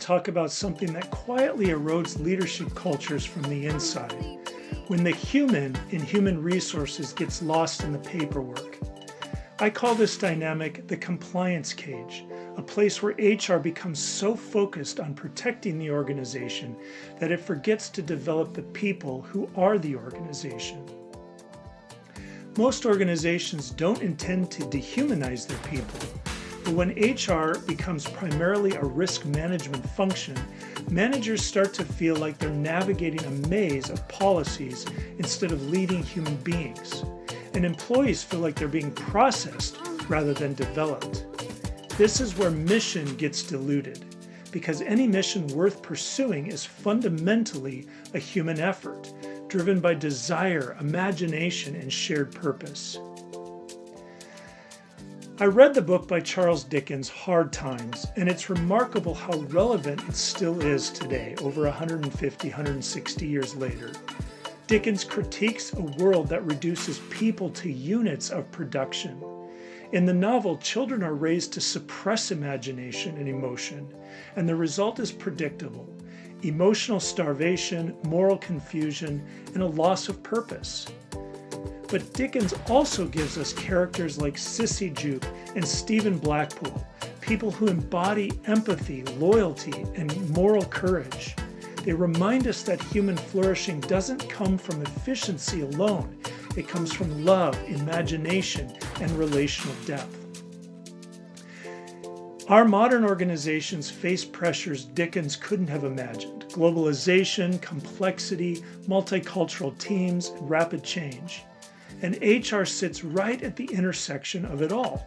talk about something that quietly erodes leadership cultures from the inside, when the human in human resources gets lost in the paperwork. I call this dynamic the compliance cage, a place where HR becomes so focused on protecting the organization that it forgets to develop the people who are the organization. Most organizations don't intend to dehumanize their people, but when HR becomes primarily a risk management function, managers start to feel like they're navigating a maze of policies instead of leading human beings. And employees feel like they're being processed rather than developed. This is where mission gets diluted, because any mission worth pursuing is fundamentally a human effort, driven by desire, imagination, and shared purpose. I read the book by Charles Dickens, Hard Times, and it's remarkable how relevant it still is today, over 150, 160 years later. Dickens critiques a world that reduces people to units of production. In the novel, children are raised to suppress imagination and emotion, and the result is predictable: emotional starvation, moral confusion, and a loss of purpose. But Dickens also gives us characters like Sissy Jupe and Stephen Blackpool, people who embody empathy, loyalty, and moral courage. They remind us that human flourishing doesn't come from efficiency alone. It comes from love, imagination, and relational depth. Our modern organizations face pressures Dickens couldn't have imagined: globalization, complexity, multicultural teams, and rapid change. And HR sits right at the intersection of it all.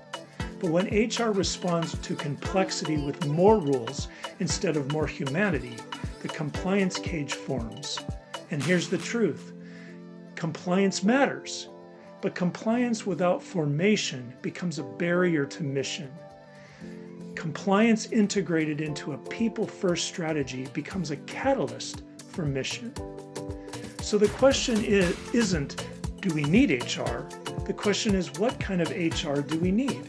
But when HR responds to complexity with more rules instead of more humanity, the compliance cage forms. And here's the truth: compliance matters, but compliance without formation becomes a barrier to mission. Compliance integrated into a people-first strategy becomes a catalyst for mission. So the question isn't, do we need HR? The question is, what kind of HR do we need?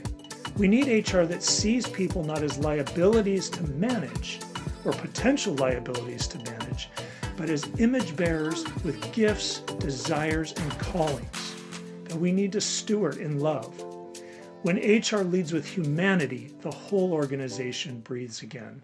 We need HR that sees people not as liabilities to manage, or potential liabilities to manage, but as image bearers with gifts, desires, and callings that we need to steward in love. When HR leads with humanity, the whole organization breathes again.